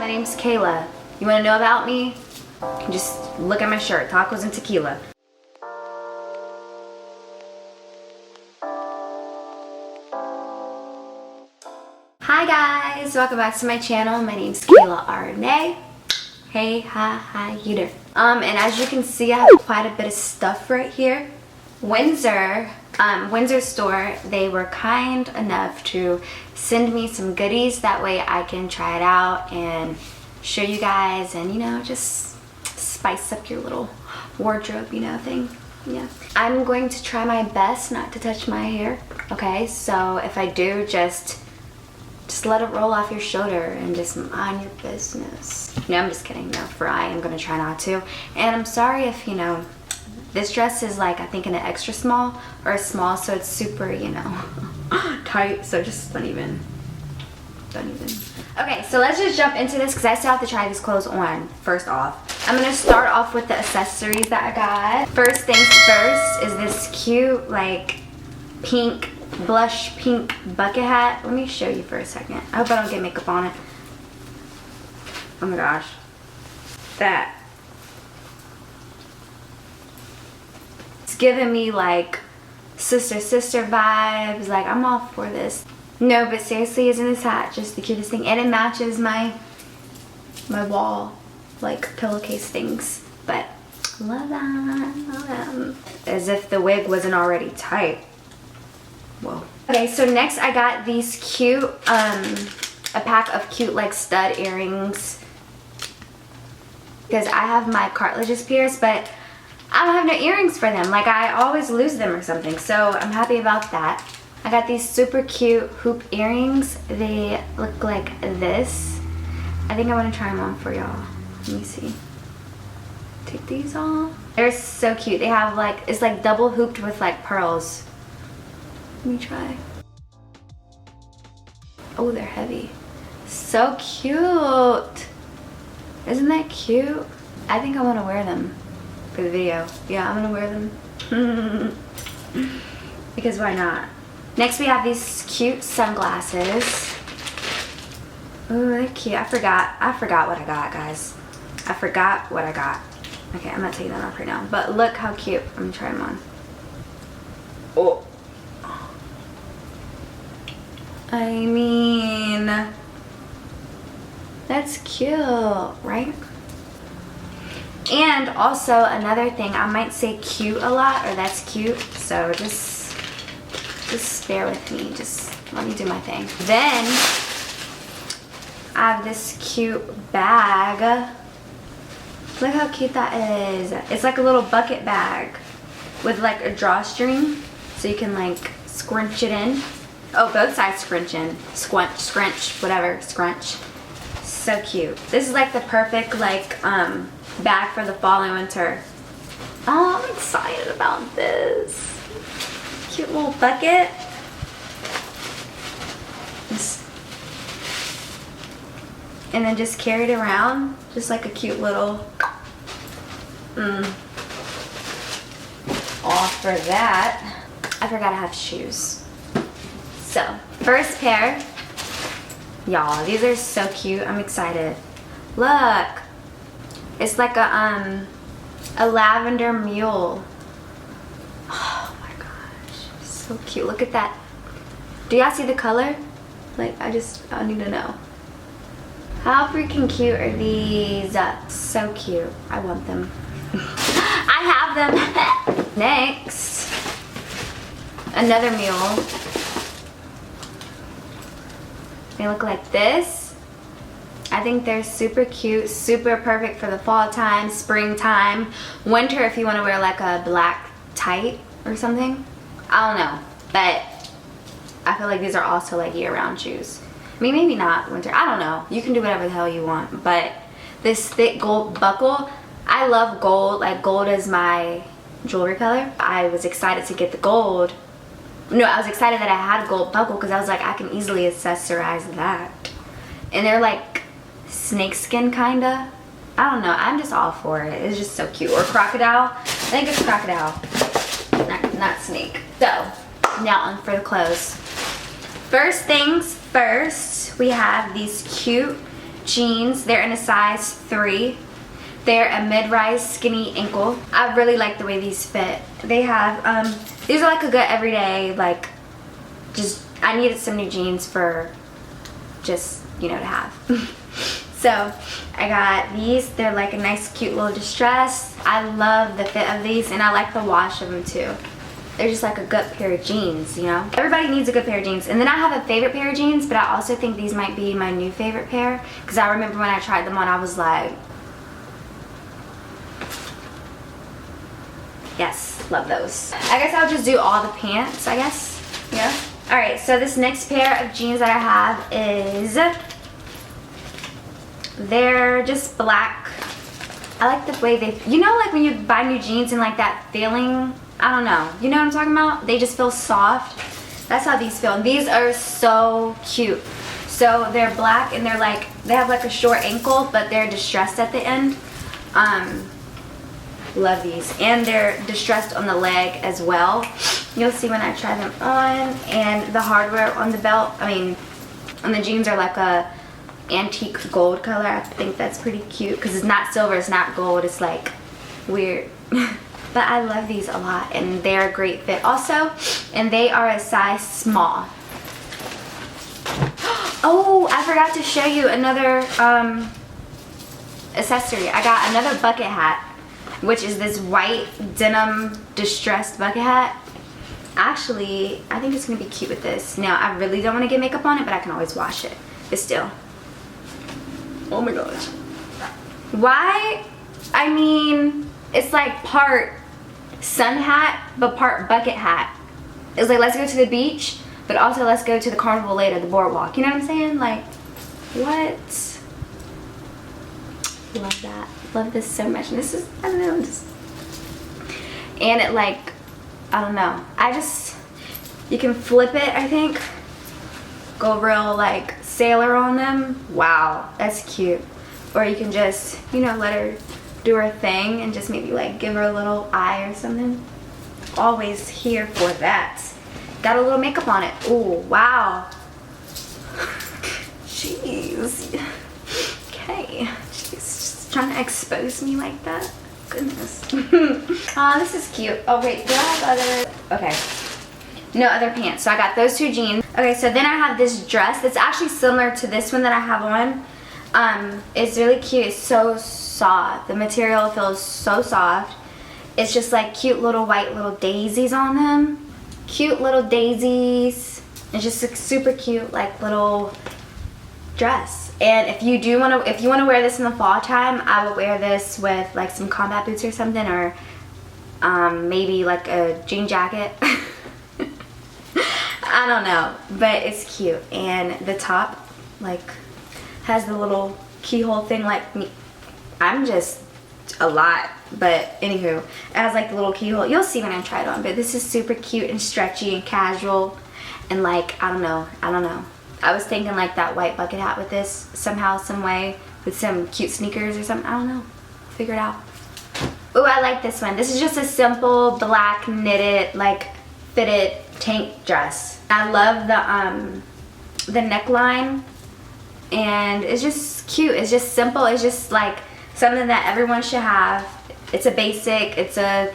my name's Kaylah. You wanna know about me? You can just look at my shirt, tacos and tequila. Hi guys, welcome back to my channel. My name's Kaylah Arnae. Hey, hi, you there. And as you can see, I have quite a bit of stuff right here. Windsor store, they were kind enough to send me some goodies. That way I can try it out and show you guys and, you know, just spice up your little wardrobe, you know, thing. Yeah. I'm going to try my best not to touch my hair, okay? So if I do, just let it roll off your shoulder and just mind your business. No, I'm just kidding. No, for I am going to try not to. And I'm sorry if, you know, this dress is like, I think, in an extra small or a small, so it's super, you know, tight. So just don't even. Okay, so let's just jump into this because I still have to try these clothes on first off. I'm going to start off with the accessories that I got. First things first is this cute, like, pink, blush pink bucket hat. Let me show you for a second. I hope I don't get makeup on it. Oh my gosh. That. It's giving me like sister vibes. Like, I'm all for this. No, but seriously, isn't this hat just the cutest thing? And it matches my wall, like, pillowcase things. But love them. As if the wig wasn't already tight. Whoa. Okay, so next I got these cute, a pack of cute, like, stud earrings. Because I have my cartilages pierced, but I don't have no earrings for them. Like, I always lose them or something, so I'm happy about that. I got these super cute hoop earrings. They look like this. I think I want to try them on for y'all. Let me see. Take these off. They're so cute. They have, like, it's like double hooped with, like, pearls. Let me try. Oh, they're heavy. So cute. Isn't that cute? I think I want to wear them for the video. Yeah, I'm gonna wear them. Because why not? Next we have these cute sunglasses. Oh, they're cute. I forgot what I got, guys. I forgot what I got. Okay, I'm not taking them off right now. But look how cute. I'm gonna try them on. Oh. I mean, that's cute, right? And also another thing, I might say cute a lot, or that's cute, so just bear with me. Just let me do my thing. Then I have this cute bag. Look how cute that is. It's like a little bucket bag with like a drawstring, so you can like scrunch it in. Oh, both sides scrunch in. Scrunch, whatever, scrunch. So cute. This is like the perfect, like, bag for the fall and winter. Oh, I'm excited about this. Cute little bucket. And then just carry it around. Just like a cute little, all for that. I forgot I have shoes. So, first pair. Y'all, these are so cute. I'm excited. Look. It's like a Lavender Mule. Oh my gosh. So cute. Look at that. Do y'all see the color? Like, I need to know. How freaking cute are these? So cute. I want them. I have them. Next. Another mule. They look like this. I think they're super cute, super perfect for the fall time, springtime, winter if you want to wear like a black tight or something. I don't know, but I feel like these are also like year-round shoes. I mean, maybe not winter. I don't know. You can do whatever the hell you want, but this thick gold buckle, I love gold. Like, gold is my jewelry color. I was excited to get the gold. No, I was excited that I had a gold buckle because I was like, I can easily accessorize that. And they're like snakeskin kinda. I don't know. I'm just all for it. It's just so cute. Or crocodile. I think it's crocodile. Not snake. So, now on for the clothes. First things first, we have these cute jeans. They're in a size 3. They're a mid-rise skinny ankle. I really like the way these fit. They have, these are like a good everyday, like, just, I needed some new jeans for just, you know, to have. So I got these. They're like a nice cute little distress. I love the fit of these, and I like the wash of them too. They're just like a good pair of jeans, you know. Everybody needs a good pair of jeans. And then I have a favorite pair of jeans, but I also think these might be my new favorite pair, because I remember when I tried them on, I was like, yes, love those. I guess I'll just do all the pants, I guess. Yeah. Alright, so this next pair of jeans that I have is, they're just black. I like the way they, you know, like when you buy new jeans and like that feeling, I don't know, you know what I'm talking about? They just feel soft. That's how these feel. These are so cute. So they're black and they're like, they have like a short ankle, but they're distressed at the end. Love these. And they're distressed on the leg as well. You'll see when I try them on. And the hardware on the belt, I mean, on the jeans are like a antique gold color. I think that's pretty cute because it's not silver, it's not gold, it's like weird. But I love these a lot, and they're a great fit also, and they are a size small. Oh, I forgot to show you another accessory. I got another bucket hat, which is this white denim distressed bucket hat. Actually, I think it's gonna be cute with this. Now, I really don't want to get makeup on it, but I can always wash it. But still. Oh my gosh. Why? I mean, it's like part sun hat, but part bucket hat. It's like, let's go to the beach, but also let's go to the carnival later, the boardwalk. You know what I'm saying? Like, what? Love that. Love this so much. And this is, I don't know, just, and it like, I don't know. I just, you can flip it, I think. Go real like sailor on them. Wow, that's cute. Or you can just, you know, let her do her thing and just maybe like give her a little eye or something. Always here for that. Got a little makeup on it. Oh, wow. Jeez. Okay. She's just trying to expose me like that. Goodness. Oh, this is cute. Oh wait, do I have other? Okay. No other pants. So I got those 2 jeans. Okay, so then I have this dress that's actually similar to this one that I have on. It's really cute. It's so soft. The material feels so soft. It's just like cute little white little daisies on them. Cute little daisies. It's just a super cute like little dress. And if you do want to, if you want to wear this in the fall time, I would wear this with like some combat boots or something, or maybe like a jean jacket. I don't know, but it's cute. And the top like has the little keyhole thing like me. I'm just a lot, but anywho, it has like the little keyhole. You'll see when I try it on, but this is super cute and stretchy and casual, and like, I don't know. I was thinking like that white bucket hat with this somehow, some way, with some cute sneakers or something. I don't know. Figure it out. Oh, I like this one. This is just a simple black knitted, like fitted tank dress. I love the neckline, and it's just cute. It's just simple. It's just like something that everyone should have. It's a basic, it's a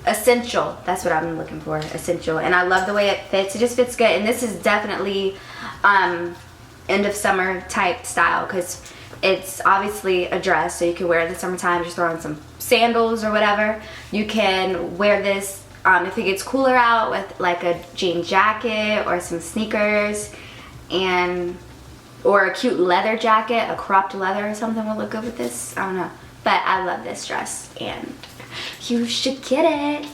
essential. That's what I'm looking for, essential. And I love the way it fits. It just fits good. And this is definitely end of summer type style, because it's obviously a dress, so you can wear it in the summertime, just throw on some sandals or whatever. You can wear this if it gets cooler out with like a jean jacket or some sneakers, and or a cute leather jacket, a cropped leather or something will look good with this. I don't know, but I love this dress and you should get it.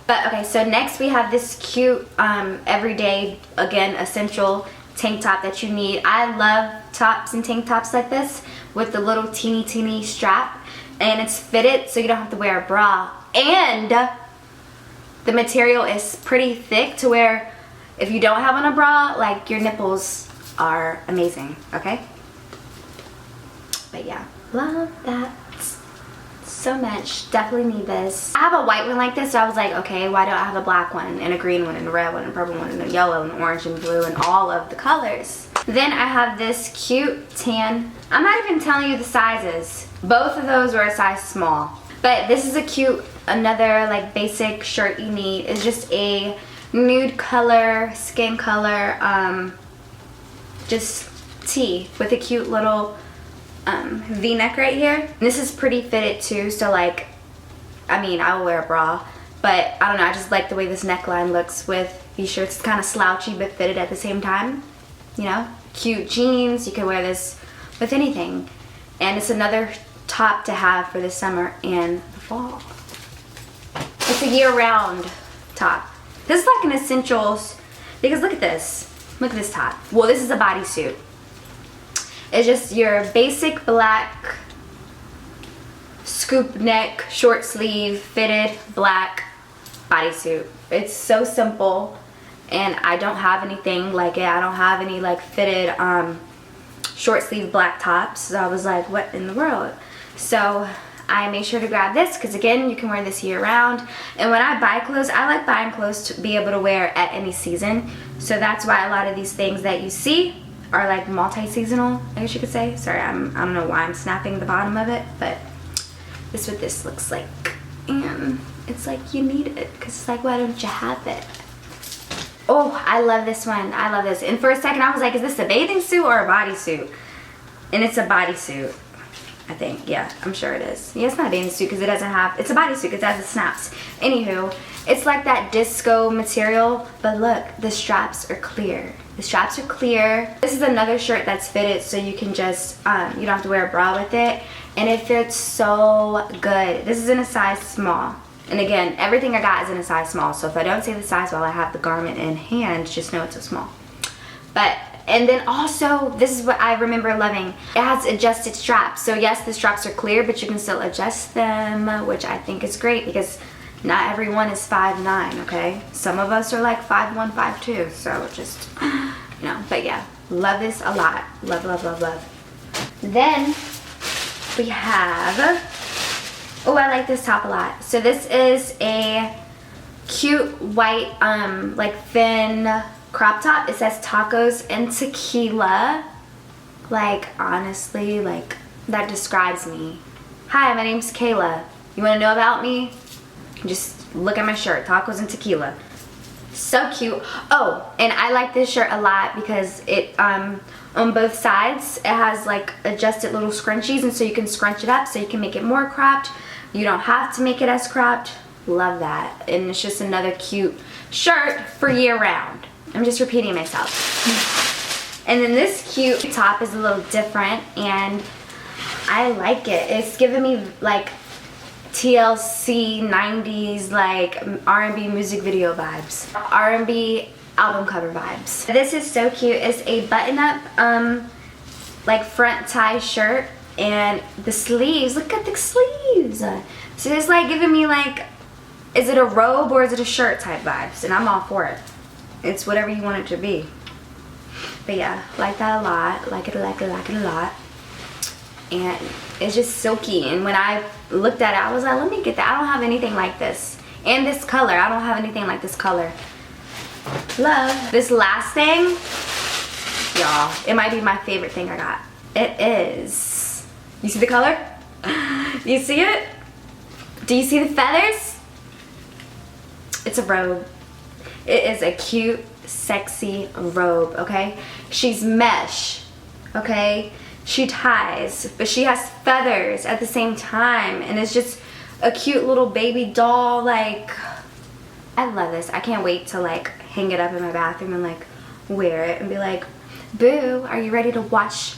But okay, so next we have this cute everyday, again, essential tank top that you need. I love tops and tank tops like this with the little teeny strap, and it's fitted so you don't have to wear a bra, and the material is pretty thick to where if you don't have on a bra, like, your nipples are amazing, okay? But yeah, love that. so much. Definitely need this. I have a white one like this, so I was like, okay, why don't I have a black one and a green one and a red one and a purple one and a yellow and orange and blue and all of the colors. Then I have this cute tan. I'm not even telling you the sizes. Both of those were a size small. But this is a cute, another like basic shirt you need. It's just a nude color, skin color, just tee with a cute little V-neck right here. This is pretty fitted too, so like, I mean, I will wear a bra, but I don't know, I just like the way this neckline looks with these shirts. It's kind of slouchy but fitted at the same time, you know? Cute jeans, you can wear this with anything. And it's another top to have for the summer and the fall. It's a year-round top. This is like an essentials, because look at this. Look at this top. Well, this is a bodysuit. It's just your basic black scoop neck, short sleeve, fitted black bodysuit. It's so simple, and I don't have anything like it. I don't have any like fitted short sleeve black tops, so I was like, what in the world? So I made sure to grab this because, again, you can wear this year round. And when I buy clothes, I like buying clothes to be able to wear at any season. So that's why a lot of these things that you see are like multi-seasonal, I guess you could say. Sorry, I don't know why I'm snapping the bottom of it, but this is what this looks like. And it's like you need it because it's like, why don't you have it? Oh, I love this one. I love this. And for a second I was like, is this a bathing suit or a bodysuit? And it's a bodysuit, I think. Yeah, I'm sure it is. Yeah, it's not a bathing suit because it doesn't have, it's a bodysuit because it has the snaps. Anywho, it's like that disco material, but look, the straps are clear. The straps are clear. This is another shirt that's fitted, so you can just, you don't have to wear a bra with it. And it fits so good. This is in a size small. And again, everything I got is in a size small. So if I don't say the size while I have the garment in hand, just know it's a small. But, and then also, this is what I remember loving. It has adjusted straps. So yes, the straps are clear, but you can still adjust them, which I think is great because not everyone is 5'9", okay? Some of us are like 5'1", 5'2", so just, you know, but yeah, love this a lot. Love, love, love, love. Then we have, oh, I like this top a lot. So this is a cute white, like thin crop top. It says tacos and tequila. Like, honestly, like, that describes me. Hi, my name's Kayla. You wanna know about me? Just look at my shirt, tacos and tequila. So cute. Oh, and I like this shirt a lot because it, on both sides, it has like adjusted little scrunchies, and so you can scrunch it up so you can make it more cropped. You don't have to make it as cropped. Love that. And it's just another cute shirt for year round. I'm just repeating myself. And then this cute top is a little different, and I like it. It's giving me like TLC 90s like R&B music video vibes, R&B album cover vibes. This is so cute. It's a button-up like front tie shirt, and the sleeves, look at the sleeves. So it's like giving me like, is it a robe or is it a shirt type vibes? And I'm all for it. It's whatever you want it to be. But yeah, like that a lot. Like it, like it, like it a lot. And it's just silky, and when I looked at it, I was like, let me get that. I don't have anything like this. And this color, I don't have anything like this color. Love. This last thing, y'all, it might be my favorite thing I got. It is, you see the color? You see it? Do you see the feathers? It's a robe. It is a cute, sexy robe, okay? She's mesh, okay? She ties, but she has feathers at the same time, and it's just a cute little baby doll. Like, I love this. I can't wait to like hang it up in my bathroom and like wear it and be like, boo, are you ready to watch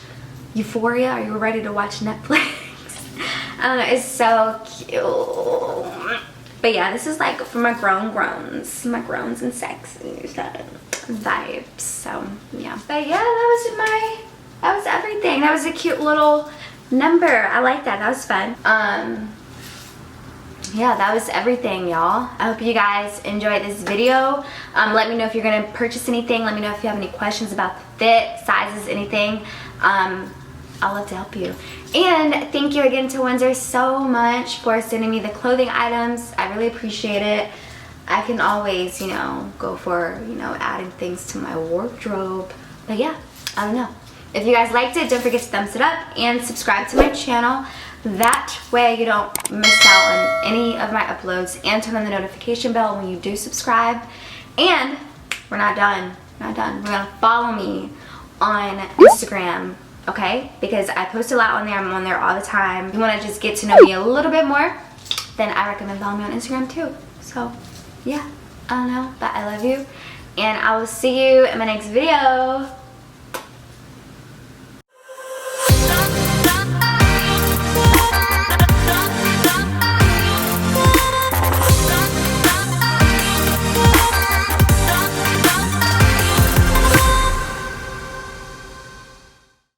Euphoria? Are you ready to watch Netflix? I don't know, it's so cute. But yeah, this is like for my groans and sexy vibes. So yeah, but yeah, that was everything. That was a cute little number. I like that. That was fun. Yeah, that was everything, y'all. I hope you guys enjoyed this video. Let me know if you're gonna purchase anything. Let me know if you have any questions about the fit, sizes, anything. I'll love to help you. And thank you again to Windsor so much for sending me the clothing items. I really appreciate it. I can always, you know, go for, you know, adding things to my wardrobe. But yeah, I don't know. If you guys liked it, don't forget to thumbs it up and subscribe to my channel. That way you don't miss out on any of my uploads, and turn on the notification bell when you do subscribe. And we're not done. We're gonna follow me on Instagram, okay? Because I post a lot on there. I'm on there all the time. If you wanna just get to know me a little bit more, then I recommend following me on Instagram too. So yeah, I don't know, but I love you. And I will see you in my next video.